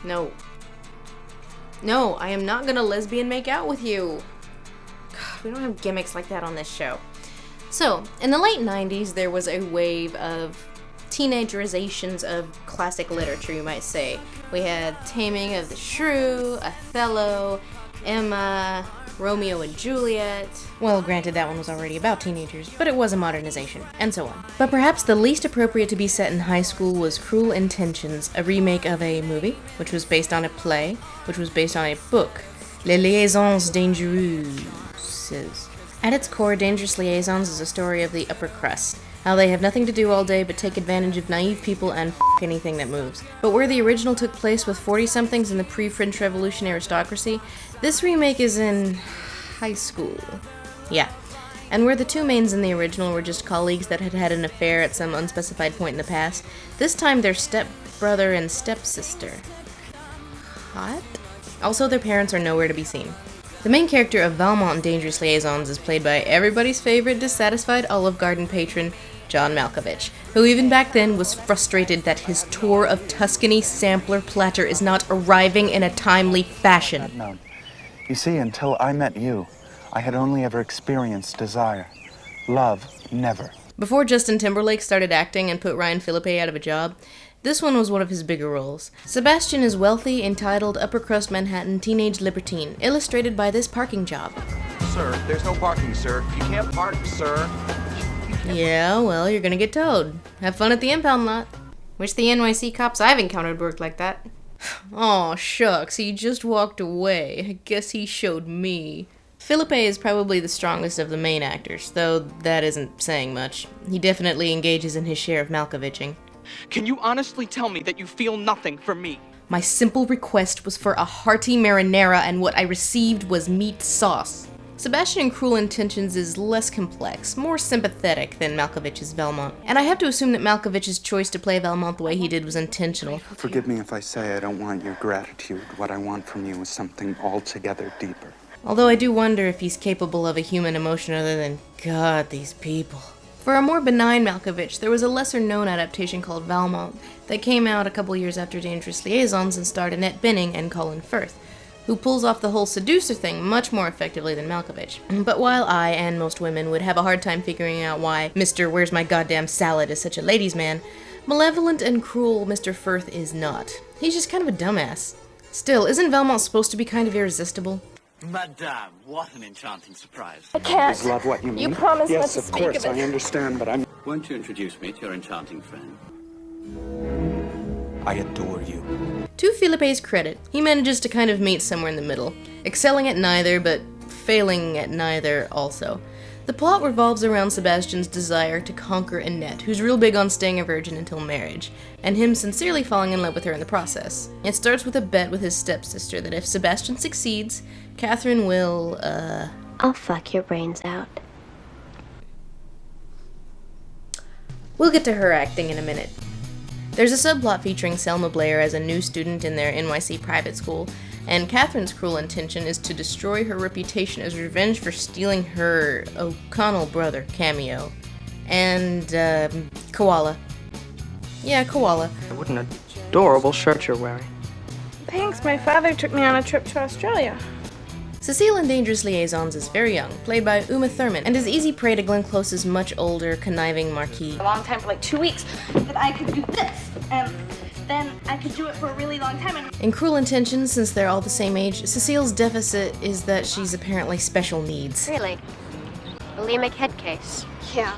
No. No, I am not gonna lesbian make out with you. We don't have gimmicks like that on this show. So, in the late 90s, there was a wave of teenagerizations of classic literature, you might say. We had Taming of the Shrew, Othello, Emma, Romeo and Juliet. Well, granted, that one was already about teenagers, but it was a modernization, and so on. But perhaps the least appropriate to be set in high school was Cruel Intentions, a remake of a movie, which was based on a play, which was based on a book, Les Liaisons Dangereuses. At its core, Dangerous Liaisons is a story of the upper crust, how they have nothing to do all day but take advantage of naive people and anything that moves. But where the original took place with 40-somethings in the pre-French Revolution aristocracy, this remake is in high school. Yeah. And where the two mains in the original were just colleagues that had had an affair at some unspecified point in the past, this time they're stepbrother and stepsister. Hot? Also, their parents are nowhere to be seen. The main character of Valmont in Dangerous Liaisons is played by everybody's favorite dissatisfied Olive Garden patron, John Malkovich, who even back then was frustrated that his tour of Tuscany sampler platter is not arriving in a timely fashion. No. You see, until I met you, I had only ever experienced desire. Love, never. Before Justin Timberlake started acting and put Ryan Phillippe out of a job, this one was one of his bigger roles. Sebastian is wealthy, entitled, upper-crust Manhattan teenage libertine, illustrated by this parking job. Sir, there's no parking, sir. You can't park, sir. Yeah, well, you're gonna get towed. Have fun at the impound lot. Wish the NYC cops I've encountered worked like that. Aw, shucks, he just walked away. I guess he showed me. Phillippe is probably the strongest of the main actors, though that isn't saying much. He definitely engages in his share of Malkoviching. Can you honestly tell me that you feel nothing for me? My simple request was for a hearty marinara, and what I received was meat sauce. Sebastian in Cruel Intentions is less complex, more sympathetic than Malkovich's Valmont. And I have to assume that Malkovich's choice to play Valmont the way he did was intentional. Forgive me if I say I don't want your gratitude. What I want from you is something altogether deeper. Although I do wonder if he's capable of a human emotion other than, God, these people. For a more benign Malkovich, there was a lesser-known adaptation called Valmont that came out a couple years after Dangerous Liaisons and starred Annette Bening and Colin Firth, who pulls off the whole seducer thing much more effectively than Malkovich. But while I, and most women, would have a hard time figuring out why Mr. Where's My Goddamn Salad is such a ladies' man, malevolent and cruel Mr. Firth is not. He's just kind of a dumbass. Still, isn't Valmont supposed to be kind of irresistible? Madame, what an enchanting surprise. I can't. Is love what you mean? You promised not yes, to of speak course, of it. I understand, but I'm... Won't you introduce me to your enchanting friend? I adore you. To Philippe's credit, he manages to kind of meet somewhere in the middle, excelling at neither, but failing at neither also. The plot revolves around Sebastian's desire to conquer Annette, who's real big on staying a virgin until marriage, and him sincerely falling in love with her in the process. It starts with a bet with his stepsister that if Sebastian succeeds, Catherine will, I'll fuck your brains out. We'll get to her acting in a minute. There's a subplot featuring Selma Blair as a new student in their NYC private school, and Catherine's cruel intention is to destroy her reputation as revenge for stealing her O'Connell brother cameo. And, Koala. Yeah, Koala. What an adorable shirt you're wearing. Thanks, my father took me on a trip to Australia. Cecile in Dangerous Liaisons is very young, played by Uma Thurman, and is easy prey to Glenn Close's much older, conniving Marquis. A long time, for like 2 weeks, that I could do this, and then I could do it for a really long time. And In Cruel Intentions, since they're all the same age, Cecile's deficit is that she's apparently special needs. Really? Bulimic head case. yeah,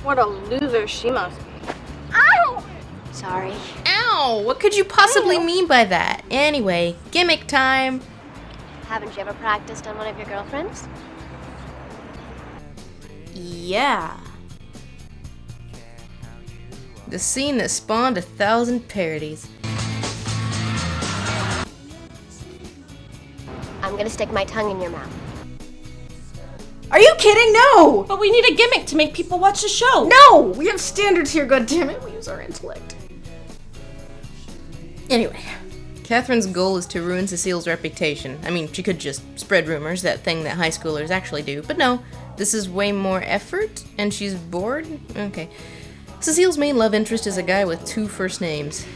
what a loser she must be. Ow! Sorry. Ow! What could you possibly mean by that? Anyway, gimmick time! Haven't you ever practiced on one of your girlfriends? Yeah. The scene that spawned 1,000 parodies. I'm gonna stick my tongue in your mouth. Are you kidding? No! But we need a gimmick to make people watch the show. No! We have standards here, goddammit. We use our intellect. Anyway, Catherine's goal is to ruin Cecile's reputation. I mean, she could just spread rumors, that thing that high schoolers actually do. But no, this is way more effort, and she's bored? Okay. Cecile's main love interest is a guy with 2 first names.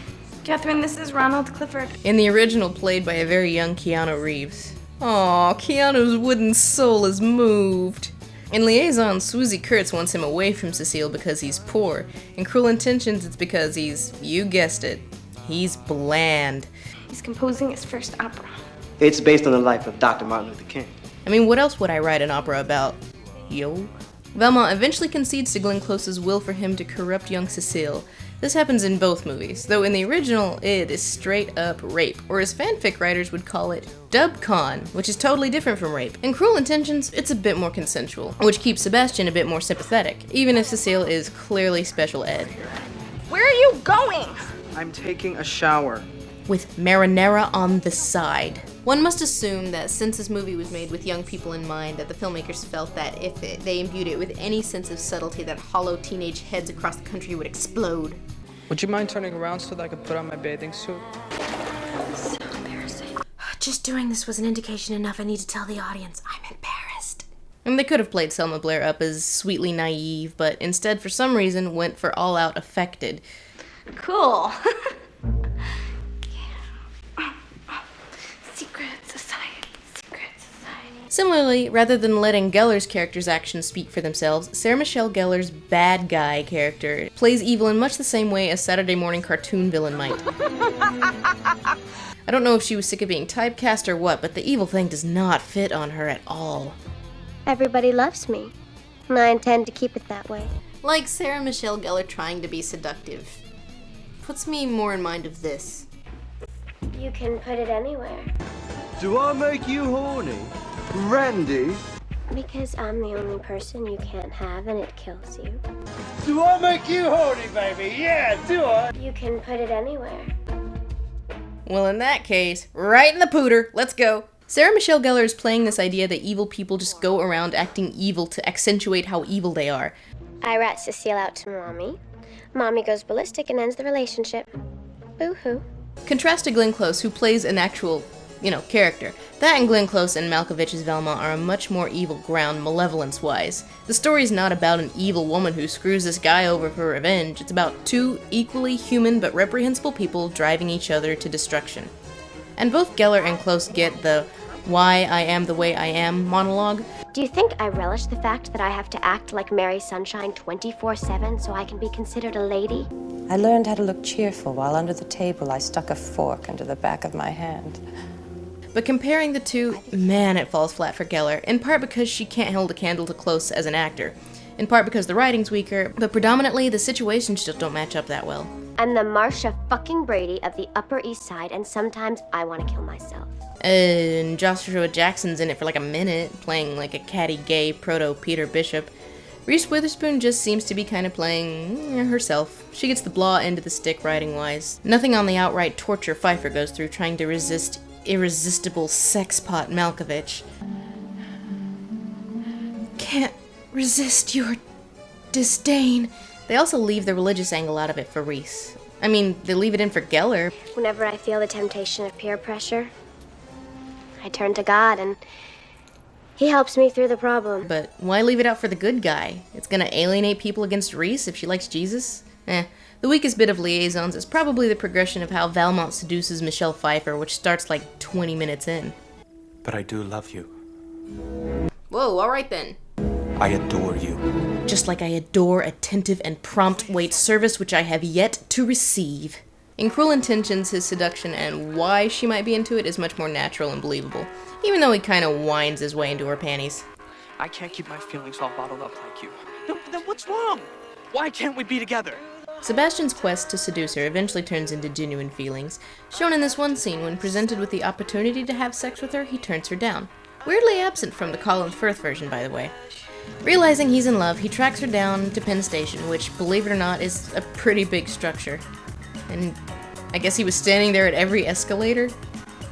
Catherine, this is Ronald Clifford. In the original, played by a very young Keanu Reeves. Aw, Keanu's wooden soul is moved. In Liaison, Swoosie Kurtz wants him away from Cecile because he's poor. In Cruel Intentions, it's because he's, you guessed it, he's bland. He's composing his first opera. It's based on the life of Dr. Martin Luther King. I mean, what else would I write an opera about? Yo. Valmont eventually concedes to Glenn Close's will for him to corrupt young Cecile. This happens in both movies, though in the original, it is straight up rape, or as fanfic writers would call it, dubcon, which is totally different from rape. In Cruel Intentions, it's a bit more consensual, which keeps Sebastian a bit more sympathetic, even if Cecile is clearly special ed. Where are you going? I'm taking a shower. With marinara on the side. One must assume that since this movie was made with young people in mind, that the filmmakers felt that if they imbued it with any sense of subtlety, that hollow teenage heads across the country would explode. Would you mind turning around so that I could put on my bathing suit? So embarrassing. Just doing this was an indication enough. I need to tell the audience I'm embarrassed. And they could have played Selma Blair up as sweetly naive, but instead, for some reason, went for all-out affected. Cool. Secret society. Similarly, rather than letting Gellar's character's actions speak for themselves, Sarah Michelle Gellar's bad guy character plays evil in much the same way a Saturday morning cartoon villain might. I don't know if she was sick of being typecast or what, but the evil thing does not fit on her at all. Everybody loves me, and I intend to keep it that way. Like Sarah Michelle Gellar trying to be seductive. Puts me more in mind of this. You can put it anywhere. Do I make you horny? Randy? Because I'm the only person you can't have and it kills you. Do I make you horny, baby? Yeah, do I? You can put it anywhere. Well, in that case, right in the pooter, let's go. Sarah Michelle Gellar is playing this idea that evil people just go around acting evil to accentuate how evil they are. I rat Cecile out to Mommy. Mommy goes ballistic and ends the relationship. Boo-hoo. Contrast to Glenn Close, who plays an actual, character. That and Glenn Close and Malkovich's Velma are a much more evil ground, malevolence-wise. The story's not about an evil woman who screws this guy over for revenge. It's about two equally human but reprehensible people driving each other to destruction. And both Gellar and Close get the "why I am the way I am" monologue. Do you think I relish the fact that I have to act like Mary Sunshine 24/7 so I can be considered a lady? I learned how to look cheerful while under the table I stuck a fork into the back of my hand. But comparing the two, man, it falls flat for Gellar, in part because she can't hold a candle to Close as an actor, in part because the writing's weaker, but predominantly the situations just don't match up that well. I'm the Marsha fucking Brady of the Upper East Side, and sometimes I want to kill myself. And Joshua Jackson's in it for like a minute, playing like a catty gay proto-Peter Bishop. Reese Witherspoon just seems to be kind of playing herself. She gets the blah end of the stick writing-wise. Nothing on the outright torture Pfeiffer goes through trying to resist irresistible sexpot Malkovich. Can't resist your disdain. They also leave the religious angle out of it for Reese. I mean, they leave it in for Gellar. Whenever I feel the temptation of peer pressure, I turn to God and he helps me through the problem. But why leave it out for the good guy? It's gonna alienate people against Reese if she likes Jesus? The weakest bit of Liaisons is probably the progression of how Valmont seduces Michelle Pfeiffer, which starts like 20 minutes in. But I do love you. Whoa, alright then. I adore you. Just like I adore attentive and prompt wait service, which I have yet to receive. In Cruel Intentions, his seduction and why she might be into it is much more natural and believable, even though he kind of winds his way into her panties. I can't keep my feelings all bottled up like you. No, then what's wrong? Why can't we be together? Sebastian's quest to seduce her eventually turns into genuine feelings, shown in this one scene when presented with the opportunity to have sex with her, he turns her down. Weirdly absent from the Colin Firth version, by the way. Realizing he's in love, he tracks her down to Penn Station, which, believe it or not, is a pretty big structure. And I guess he was standing there at every escalator?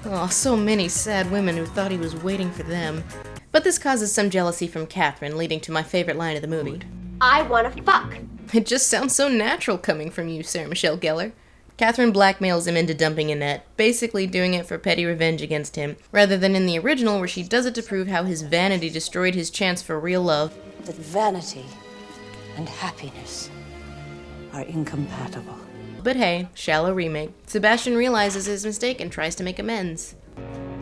Oh, so many sad women who thought he was waiting for them. But this causes some jealousy from Catherine, leading to my favorite line of the movie. I want to fuck. It just sounds so natural coming from you, Sarah Michelle Gellar. Catherine blackmails him into dumping Annette, basically doing it for petty revenge against him, rather than in the original where she does it to prove how his vanity destroyed his chance for real love. That vanity and happiness are incompatible. But hey, shallow remake. Sebastian realizes his mistake and tries to make amends.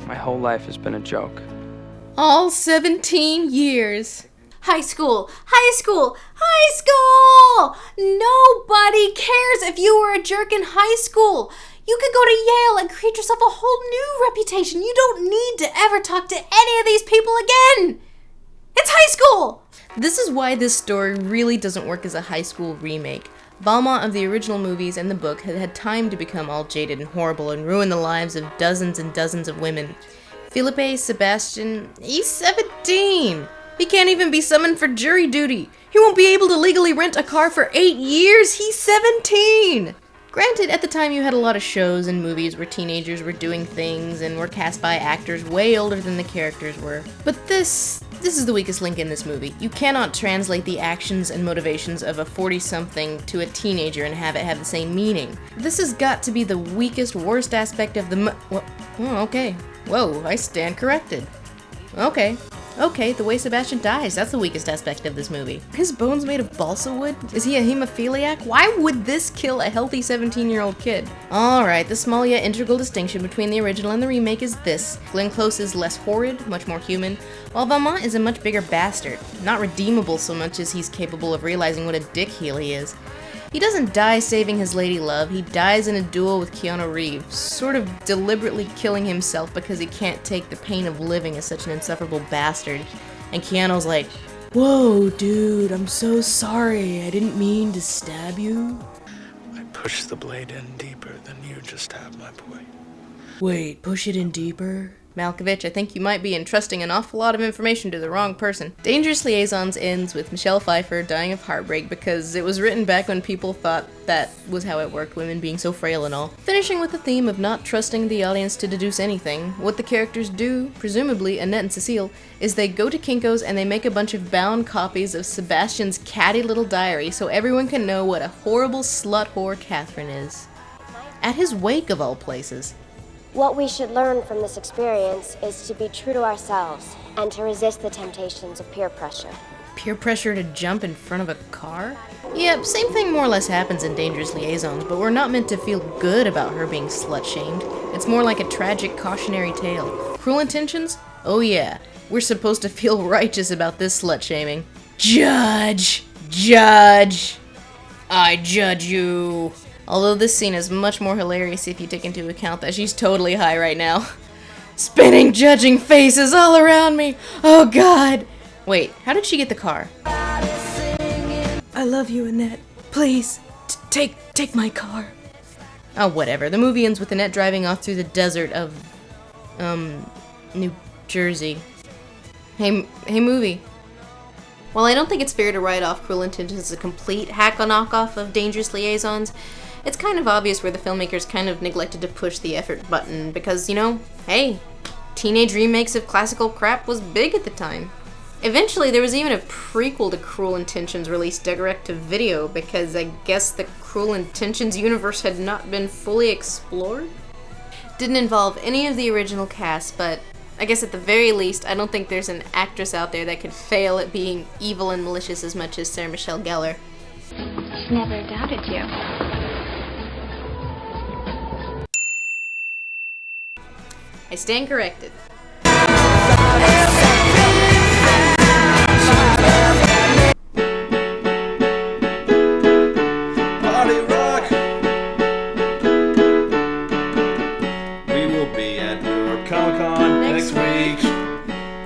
My whole life has been a joke. All 17 years. High school, high school, high school! Nobody cares if you were a jerk in high school. You could go to Yale and create yourself a whole new reputation. You don't need to ever talk to any of these people again. It's high school! This is why this story really doesn't work as a high school remake. Valmont of the original movies and the book had had time to become all jaded and horrible and ruin the lives of dozens and dozens of women. Philippe Sebastian, he's 17. He can't even be summoned for jury duty. He won't be able to legally rent a car for 8 years. He's 17. Granted, at the time you had a lot of shows and movies where teenagers were doing things and were cast by actors way older than the characters were. But this is the weakest link in this movie. You cannot translate the actions and motivations of a 40-something to a teenager and have it have the same meaning. This has got to be the weakest, worst aspect of the okay. Whoa, I stand corrected. Okay, the way Sebastian dies, that's the weakest aspect of this movie. His bones made of balsa wood? Is he a hemophiliac? Why would this kill a healthy 17-year-old kid? Alright, the small yet integral distinction between the original and the remake is this. Glenn Close is less horrid, much more human, while Valmont is a much bigger bastard. Not redeemable so much as he's capable of realizing what a dickheel he is. He doesn't die saving his lady love, he dies in a duel with Keanu Reeves, sort of deliberately killing himself because he can't take the pain of living as such an insufferable bastard. And Keanu's like, "Whoa, dude, I'm so sorry, I didn't mean to stab you." I push the blade in deeper than you just have, my boy. Wait, push it in deeper? Malkovich, I think you might be entrusting an awful lot of information to the wrong person. Dangerous Liaisons ends with Michelle Pfeiffer dying of heartbreak because it was written back when people thought that was how it worked, women being so frail and all. Finishing with the theme of not trusting the audience to deduce anything, what the characters do, presumably Annette and Cecile, is they go to Kinko's and they make a bunch of bound copies of Sebastian's catty little diary so everyone can know what a horrible slut whore Catherine is. At his wake, of all places. What we should learn from this experience is to be true to ourselves and to resist the temptations of peer pressure. Peer pressure to jump in front of a car? Yep, same thing more or less happens in Dangerous Liaisons, but we're not meant to feel good about her being slut-shamed. It's more like a tragic cautionary tale. Cruel Intentions? Oh yeah, we're supposed to feel righteous about this slut-shaming. Judge! Judge! I judge you! Although this scene is much more hilarious if you take into account that she's totally high right now. Spinning judging faces all around me! Oh god! Wait, how did she get the car? I love you, Annette. Please, take my car. Oh, whatever. The movie ends with Annette driving off through the desert of, New Jersey. Hey movie. While I don't think it's fair to write off Cruel Intentions as a complete hack-on-knockoff of Dangerous Liaisons, it's kind of obvious where the filmmakers kind of neglected to push the effort button because, you know, hey, teenage remakes of classical crap was big at the time. Eventually, there was even a prequel to Cruel Intentions released direct to video because I guess the Cruel Intentions universe had not been fully explored. Didn't involve any of the original cast, but I guess at the very least, I don't think there's an actress out there that could fail at being evil and malicious as much as Sarah Michelle Gellar. Never doubted you. I stand corrected. Party rock! We will be at New York Comic Con next week.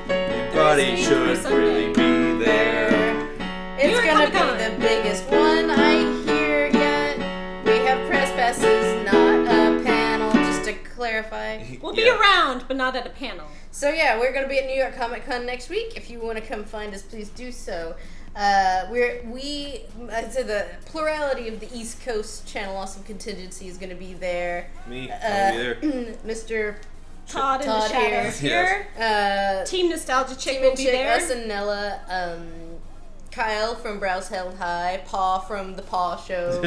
Everybody should really be there. It's gonna be the biggest one I hear yet. We have press passes, not a panel, just to clarify. We'll be around, but not at a panel. So yeah, we're gonna be at New York Comic Con next week. If you want to come find us, please do so. So the plurality of the East Coast Channel Awesome Contingency is gonna be there. Me, I'll be there. Mr. Todd in the shadows here. Team Nostalgia Chick will be there. Us and Nella. Kyle from Browse Held High, Paw from The Paw Show,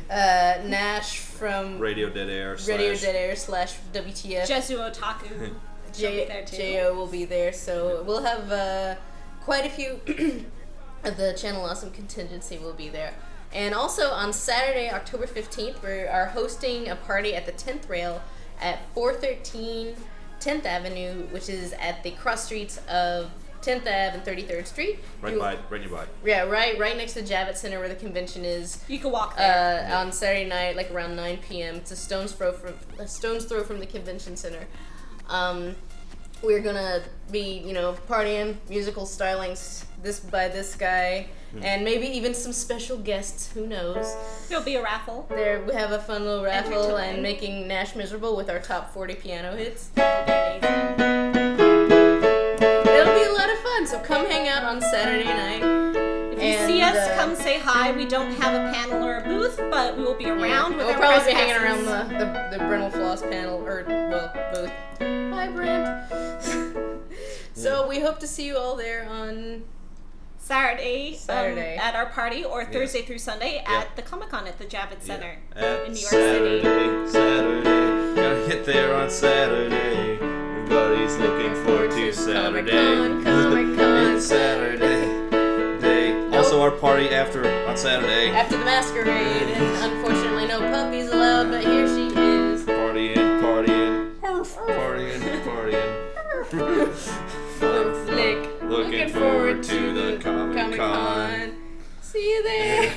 Nash from Radio Dead Air / WTF. Jesu Otaku. J.O. will be there, so we'll have quite a few of the Channel Awesome Contingency will be there. And also on Saturday, October 15th, we are hosting a party at the 10th Rail at 413 10th Avenue, which is at the cross streets of 10th Ave and 33rd Street. Right nearby. Yeah, right next to the Javits Center where the convention is. You can walk there. On Saturday night, like around 9 p.m. It's a stone's throw from the convention center. We're gonna be, partying, musical stylings by this guy, and maybe even some special guests. Who knows? There'll be a raffle. We have a fun little raffle and making Nash miserable with our top 40 piano hits. It'll be a lot of fun. So come hang out on Saturday night. If you see us, come say hi. We don't have a panel or a booth, but we will be around with we'll our probably press be hanging passes. around the Brental Floss panel, booth. Hi, Brent. So we hope to see you all there on Saturday. At our party, or Thursday through Sunday at the Comic-Con at the Javits Center in New York City. Saturday. Gotta get there on Saturday. Everybody's looking forward to Saturday. Comic-Con. It's Saturday. Also our party on Saturday. After the masquerade, and unfortunately no puppies allowed, but here she is. Partying. Flick. Looking forward to the Comic-Con. See you there.